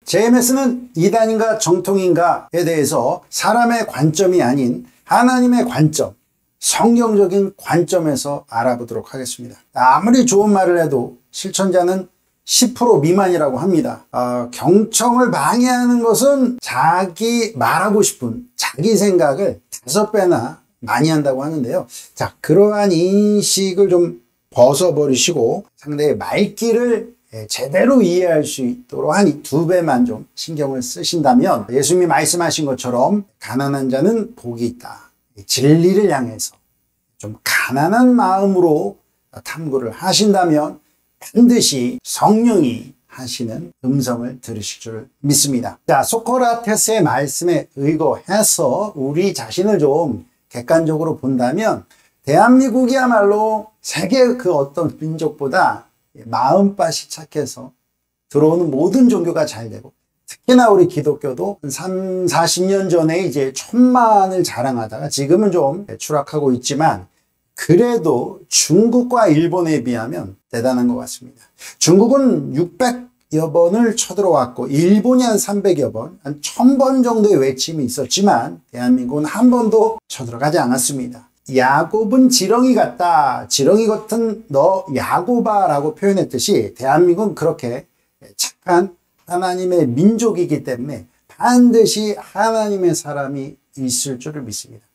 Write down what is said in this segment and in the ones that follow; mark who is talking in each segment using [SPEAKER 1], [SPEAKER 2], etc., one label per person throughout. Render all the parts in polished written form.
[SPEAKER 1] JMS는 이단인가 정통인가에 대해서 사람의 관점이 아닌 하나님의 관점, 성경적인 관점에서 알아보도록 하겠습니다. 아무리 좋은 말을 해도 실천자는 10% 미만이라고 합니다. 경청을 방해하는 것은 자기 말하고 싶은 자기 생각을 5배나 많이 한다고 하는데요. 자, 그러한 인식을 좀 벗어버리시고 상대의 말귀를 제대로 이해할 수 있도록 한 2배만 좀 신경을 쓰신다면 예수님이 말씀하신 것처럼 가난한 자는 복이 있다. 진리를 향해서 좀 가난한 마음으로 탐구를 하신다면 반드시 성령이 하시는 음성을 들으실 줄 믿습니다. 자, 소크라테스의 말씀에 의거해서 우리 자신을 좀 객관적으로 본다면 대한민국이야말로 세계 그 어떤 민족보다 마음밭이 착해서 들어오는 모든 종교가 잘 되고 특히나 우리 기독교도 40년 전에 이제 1000만을 자랑하다가 지금은 좀 추락하고 있지만 그래도 중국과 일본에 비하면 대단한 것 같습니다. 중국은 600여 번을 쳐들어왔고 일본이 한 300여 번, 한 1000번 정도의 외침이 있었지만 대한민국은 한 번도 쳐들어가지 않았습니다. 야곱은 지렁이 같다. 지렁이 같은 너 야곱아라고 표현했듯이 대한민국은 그렇게 착한 하나님의 민족이기 때문에 반드시 하나님의 사람이 있을 줄을 믿습니다.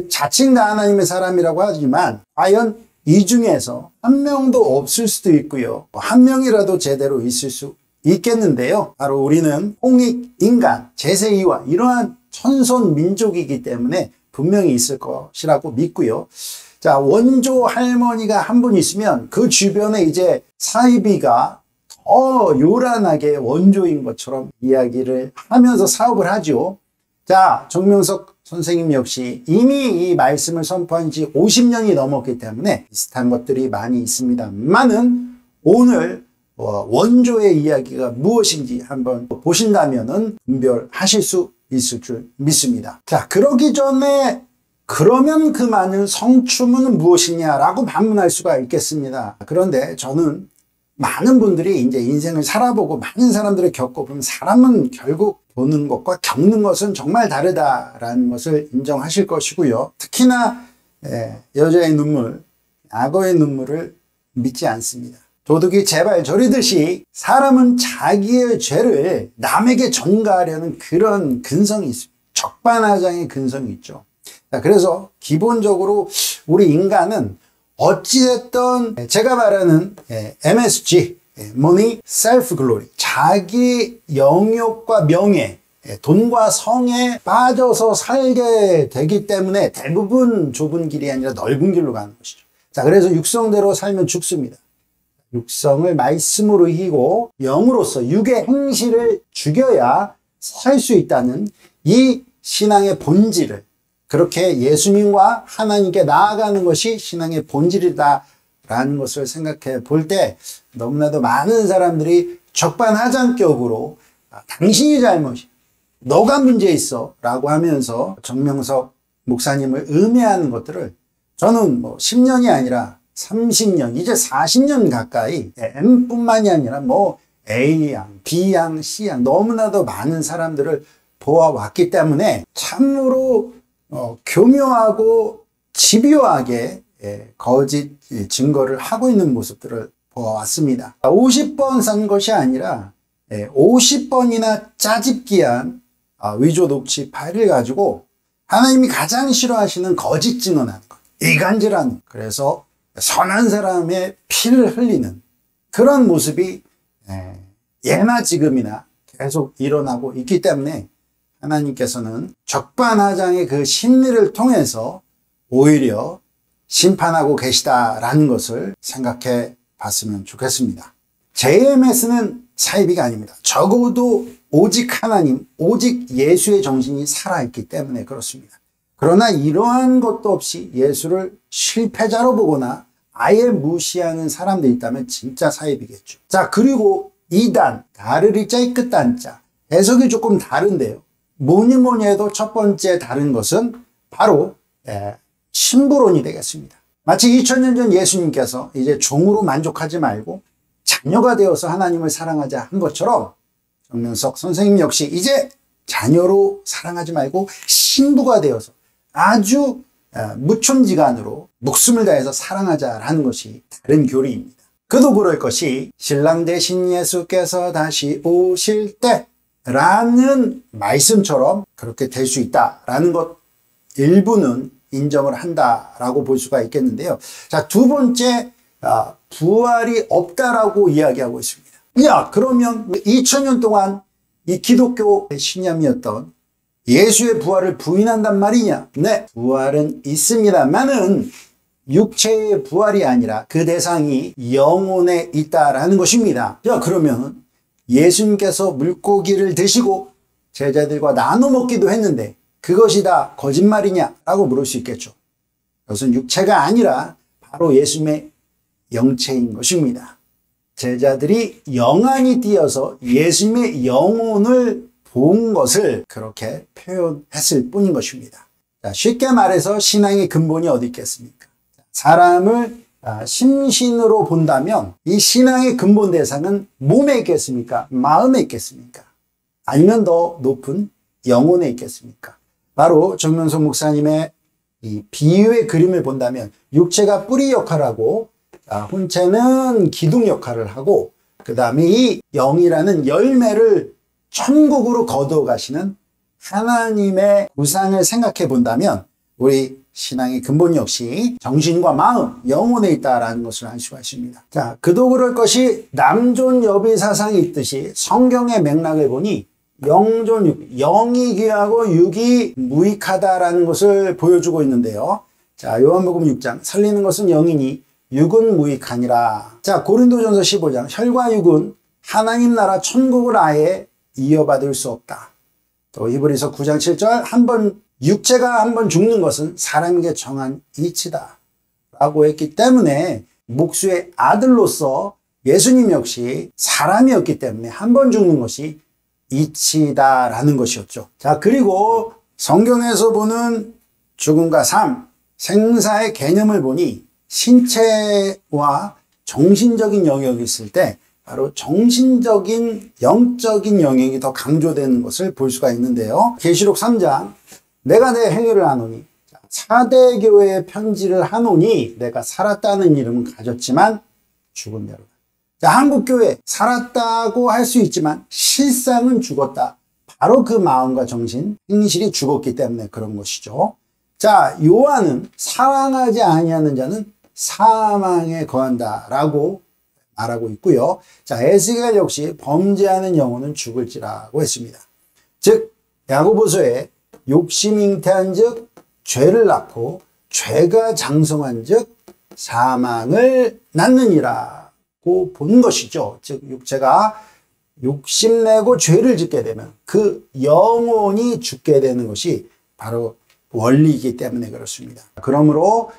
[SPEAKER 1] 자칭 다 하나님의 사람이라고 하지만 과연 이 중에서 한 명도 없을 수도 있고요. 한 명이라도 제대로 있을 수 있겠는데요. 바로 우리는 홍익인간, 제세이와 이러한 천손 민족이기 때문에 분명히 있을 것이라고 믿고요. 자, 원조 할머니가 한 분 있으면 그 주변에 이제 사이비가 더 요란하게 원조인 것처럼 이야기를 하면서 사업을 하죠. 자, 정명석 선생님 역시 이미 이 말씀을 선포한 지 50년이 넘었기 때문에 비슷한 것들이 많이 있습니다만은 오늘 원조의 이야기가 무엇인지 한번 보신다면은 분별하실 수 있을 줄 믿습니다. 자, 그러기 전에 그러면 그 많은 성추문은 무엇이냐라고 반문할 수가 있겠습니다. 그런데 저는 많은 분들이 이제 인생을 살아보고 많은 사람들을 겪어보면 사람은 결국 보는 것과 겪는 것은 정말 다르다라는 것을 인정하실 것이고요. 특히나 여자의 눈물, 악어의 눈물을 믿지 않습니다. 도둑이 제발 저리듯이 사람은 자기의 죄를 남에게 전가하려는 그런 근성이 있습니다. 적반하장의 근성이 있죠. 그래서 기본적으로 우리 인간은 어찌됐든 제가 말하는 MSG, Money, Self Glory, 자기 영역과 명예, 돈과 성에 빠져서 살게 되기 때문에 대부분 좁은 길이 아니라 넓은 길로 가는 것이죠. 자, 그래서 육성대로 살면 죽습니다. 육성을 말씀으로 이기고 영으로서 육의 행실을 죽여야 살 수 있다는 이 신앙의 본질을, 그렇게 예수님과 하나님께 나아가는 것이 신앙의 본질이다라는 것을 생각해 볼 때 너무나도 많은 사람들이 적반하장격으로 당신이 잘못이, 너가 문제 있어 라고 하면서 정명석 목사님을 음해하는 것들을 저는 10년이 아니라 30년, 이제 40년 가까이 M뿐만이 아니라 A양, B양, C양 너무나도 많은 사람들을 보아왔기 때문에 참으로 교묘하고 집요하게 거짓 증거를 하고 있는 모습들을 보아왔습니다. 50번 산 것이 아니라 50번이나 짜집기한 위조 녹취 파일을 가지고 하나님이 가장 싫어하시는 거짓 증언하는 것, 이간질하는, 그래서 선한 사람의 피를 흘리는 그런 모습이 예나 지금이나 계속 일어나고 있기 때문에 하나님께서는 적반하장의 그 심리를 통해서 오히려 심판하고 계시다라는 것을 생각해 봤으면 좋겠습니다. JMS는 사이비가 아닙니다. 적어도 오직 하나님, 오직 예수의 정신이 살아있기 때문에 그렇습니다. 그러나 이러한 것도 없이 예수를 실패자로 보거나 아예 무시하는 사람들이 있다면 진짜 사이비겠죠. 자, 그리고 이단, 가르리자의 끝단자, 해석이 조금 다른데요. 뭐니 해도 첫 번째 다른 것은 바로 신부론이 되겠습니다. 마치 2000년 전 예수님께서 이제 종으로 만족하지 말고 자녀가 되어서 하나님을 사랑하자 한 것처럼 정명석 선생님 역시 이제 자녀로 사랑하지 말고 신부가 되어서 아주 무촌지간으로 목숨을 다해서 사랑하자라는 것이 다른 교리입니다. 그도 그럴 것이 신랑 대신 예수께서 다시 오실 때 라는 말씀처럼 그렇게 될 수 있다라는 것 일부는 인정을 한다라고 볼 수가 있겠는데요. 자, 두 번째, 부활이 없다라고 이야기하고 있습니다. 야, 그러면 2000년 동안 이 기독교의 신념이었던 예수의 부활을 부인한단 말이냐? 네, 부활은 있습니다만은 육체의 부활이 아니라 그 대상이 영혼에 있다라는 것입니다. 자, 그러면 예수님께서 물고기를 드시고 제자들과 나눠 먹기도 했는데 그것이 다 거짓말이냐라고 물을 수 있겠죠. 그것은 육체가 아니라 바로 예수님의 영체인 것입니다. 제자들이 영안이 띄어서 예수님의 영혼을 본 것을 그렇게 표현했을 뿐인 것입니다. 자, 쉽게 말해서 신앙의 근본이 어디 있겠습니까? 사람을 심신으로 본다면 이 신앙의 근본 대상은 몸에 있겠습니까? 마음에 있겠습니까? 아니면 더 높은 영혼에 있겠습니까? 바로 정명석 목사님의 이 비유의 그림을 본다면 육체가 뿌리 역할을 하고 혼체는 기둥 역할을 하고 그 다음에 이 영이라는 열매를 천국으로 거두어 가시는 하나님의 우상을 생각해 본다면 우리 신앙의 근본 역시 정신과 마음, 영혼에 있다라는 것을 알 수가 있습니다. 자, 그도 그럴 것이 남존 여비 사상이 있듯이 성경의 맥락을 보니 영존 육, 영이 귀하고 육이 무익하다라는 것을 보여주고 있는데요. 자, 요한복음 6장 살리는 것은 영이니 육은 무익하니라. 자, 고린도전서 15장 혈과 육은 하나님 나라 천국을 아예 이어받을 수 없다. 또 히브리서 9장 7절 육체가 한번 죽는 것은 사람에게 정한 이치다 라고 했기 때문에 목수의 아들로서 예수님 역시 사람이었기 때문에 한번 죽는 것이 이치다라는 것이었죠. 자, 그리고 성경에서 보는 죽음과 삶, 생사의 개념을 보니 신체와 정신적인 영역이 있을 때 바로 정신적인 영적인 영역이 더 강조되는 것을 볼 수가 있는데요. 계시록 3장 내가 내 행위를 하노니 사대교회에 편지를 하노니 내가 살았다는 이름은 가졌지만 죽은 대로다. 자, 한국교회 살았다고 할 수 있지만 실상은 죽었다. 바로 그 마음과 정신, 행실이 죽었기 때문에 그런 것이죠. 자, 요한은 사랑하지 아니하는 자는 사망에 거한다라고 말하고 있고요. 자, 에스겔 역시 범죄하는 영혼은 죽을지라고 했습니다. 즉 야고보서에 욕심이 잉태한 즉 죄를 낳고 죄가 장성한 즉 사망을 낳느니라고 본 것이죠. 즉 육체가 욕심내고 죄를 짓게 되면 그 영혼이 죽게 되는 것이 바로 원리이기 때문에 그렇습니다. 그러므로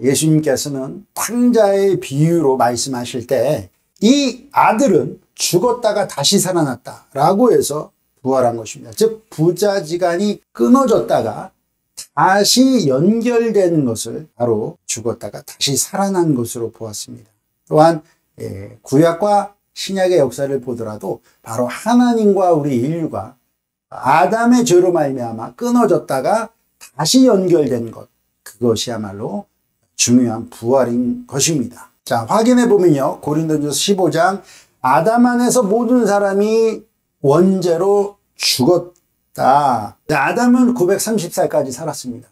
[SPEAKER 1] 예수님께서는 탕자의 비유로 말씀하실 때 이 아들은 죽었다가 다시 살아났다라고 해서 부활한 것입니다. 즉 부자지간이 끊어졌다가 다시 연결되는 것을 바로 죽었다가 다시 살아난 것으로 보았습니다. 또한 구약과 신약의 역사를 보더라도 바로 하나님과 우리 인류가 아담의 죄로 말미암아 끊어졌다가 다시 연결된 것, 그것이야말로 중요한 부활인 것입니다. 자, 확인해 보면요. 고린도전서 15장 아담 안에서 모든 사람이 원죄로 죽었다. 아담은 930살까지 살았습니다.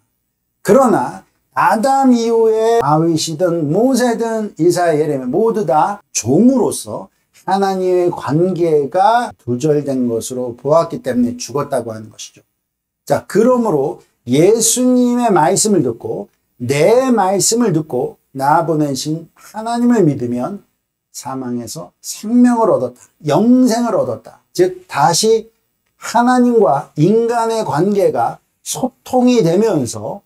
[SPEAKER 1] 그러나 아담 이후에 다윗이든 모세든 이사야 예레미야 모두 다 종으로서 하나님의 관계가 두절된 것으로 보았기 때문에 죽었다고 하는 것이죠. 자, 그러므로 예수님의 말씀을 듣고 내 말씀을 듣고 나 보내신 하나님을 믿으면 사망에서 생명을 얻었다. 영생을 얻었다. 즉 다시 하나님과 인간의 관계가 소통이 되면서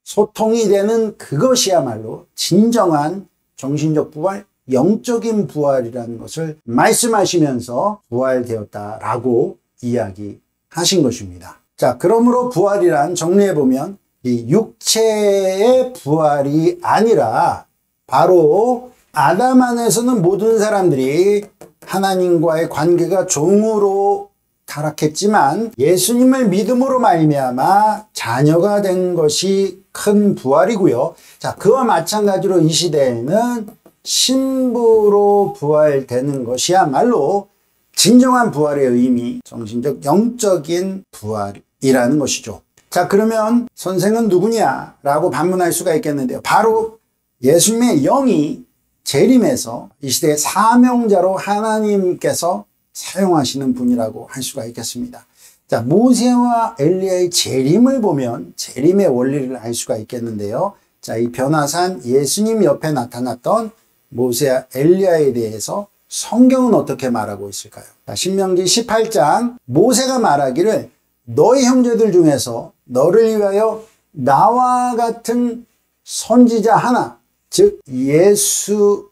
[SPEAKER 1] 소통이 되는 그것이야말로 진정한 정신적 부활, 영적인 부활이라는 것을 말씀하시면서 부활되었다라고 이야기하신 것입니다. 자, 그러므로 부활이란 정리해보면 이 육체의 부활이 아니라 바로 아담 안에서는 모든 사람들이 하나님과의 관계가 종으로 타락했지만 예수님을 믿음으로 말미암아 자녀가 된 것이 큰 부활이고요. 자, 그와 마찬가지로 이 시대에는 신부로 부활되는 것이야말로 진정한 부활의 의미, 정신적, 영적인 부활이라는 것이죠. 자, 그러면 선생은 누구냐? 라고 반문할 수가 있겠는데요. 바로 예수님의 영이 재림해서 이 시대의 사명자로 하나님께서 사용하시는 분이라고 할 수가 있겠습니다. 자, 모세와 엘리야의 재림을 보면 재림의 원리를 알 수가 있겠는데요. 자, 이 변화산 예수님 옆에 나타났던 모세와 엘리야에 대해서 성경은 어떻게 말하고 있을까요? 자, 신명기 18장 모세가 말하기를 너희 형제들 중에서 너를 위하여 나와 같은 선지자 하나, 즉 예수라는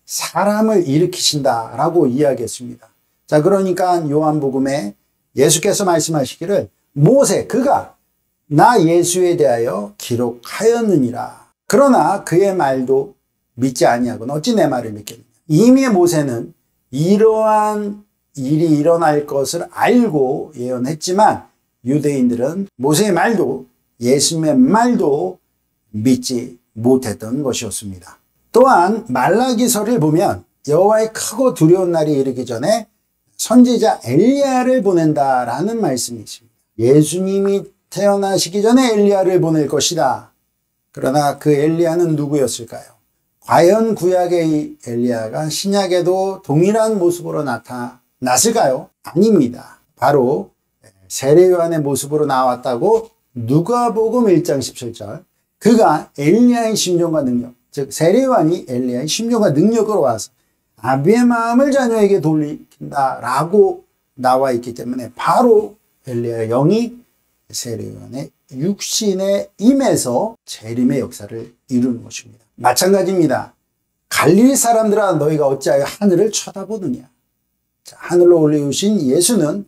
[SPEAKER 1] 사람을 일으키신다라고 이야기했습니다. 자, 그러니까 요한복음에 예수께서 말씀하시기를 모세 그가 나 예수에 대하여 기록하였느니라. 그러나 그의 말도 믿지 아니하고는 어찌 내 말을 믿겠느냐. 이미 모세는 이러한 일이 일어날 것을 알고 예언했지만 유대인들은 모세의 말도 예수님의 말도 믿지 못했던 것이었습니다. 또한 말라기서를 보면 여호와의 크고 두려운 날이 이르기 전에 선지자 엘리야를 보낸다라는 말씀이 있습니다. 예수님이 태어나시기 전에 엘리야를 보낼 것이다. 그러나 그 엘리야는 누구였을까요? 과연 구약의 엘리야가 신약에도 동일한 모습으로 나타났을까요? 아닙니다. 바로 세례요한의 모습으로 나왔다고 누가복음 1장 17절 그가 엘리야의 심정과 능력, 즉 세례요한이 엘리야의 심정과 능력으로 와서 아비의 마음을 자녀에게 돌리킨다라고 나와 있기 때문에 바로 엘리야의 영이 세례요한의 육신에 임해서 재림의 역사를 이루는 것입니다. 마찬가지입니다. 갈릴리 사람들아 너희가 어찌하여 하늘을 쳐다보느냐. 자, 하늘로 올리우신 예수는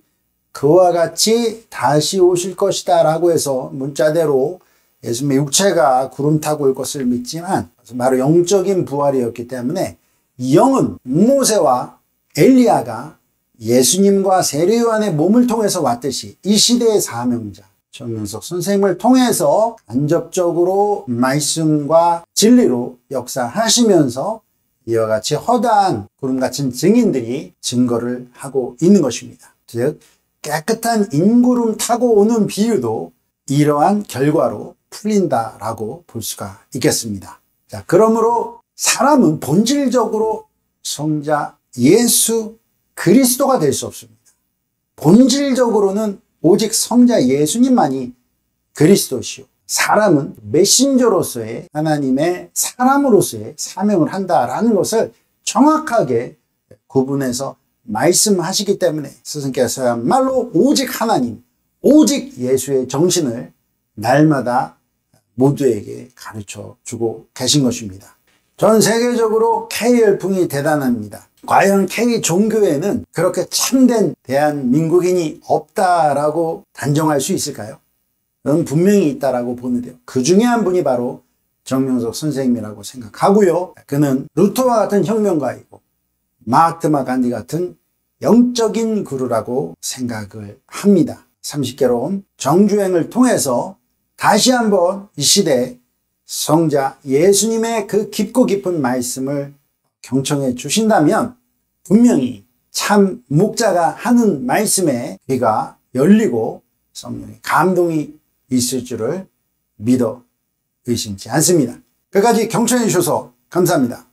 [SPEAKER 1] 그와 같이 다시 오실 것이다 라고 해서 문자대로 예수님의 육체가 구름 타고 올 것을 믿지만 바로 영적인 부활이었기 때문에 이 영은 모세와 엘리야가 예수님과 세례요한의 몸을 통해서 왔듯이 이 시대의 사명자 정명석 선생님을 통해서 간접적으로 말씀과 진리로 역사하시면서 이와 같이 허다한 구름같은 증인들이 증거를 하고 있는 것입니다. 즉 깨끗한 인구름 타고 오는 비유도 이러한 결과로 풀린다라고 볼 수가 있겠습니다. 자, 그러므로 사람은 본질적으로 성자 예수 그리스도가 될 수 없습니다. 본질적으로는 오직 성자 예수님만이 그리스도시요. 사람은 메신저로서의 하나님의 사람으로서의 사명을 한다라는 것을 정확하게 구분해서 말씀하시기 때문에 스승께서야말로 오직 하나님, 오직 예수의 정신을 날마다 모두에게 가르쳐 주고 계신 것입니다. 전 세계적으로 K 열풍이 대단합니다. 과연 K 종교에는 그렇게 참된 대한민국인이 없다라고 단정할 수 있을까요? 분명히 있다라고 보는데요. 그 중에 한 분이 바로 정명석 선생님이라고 생각하고요. 그는 루터와 같은 혁명가이고 마하트마 간디 같은 영적인 구루라고 생각을 합니다. 30개로 정주행을 통해서 다시 한번 이 시대에 성자 예수님의 그 깊고 깊은 말씀을 경청해 주신다면 분명히 참 목자가 하는 말씀에 귀가 열리고 성령의 감동이 있을 줄을 믿어 의심치 않습니다. 끝까지 경청해 주셔서 감사합니다.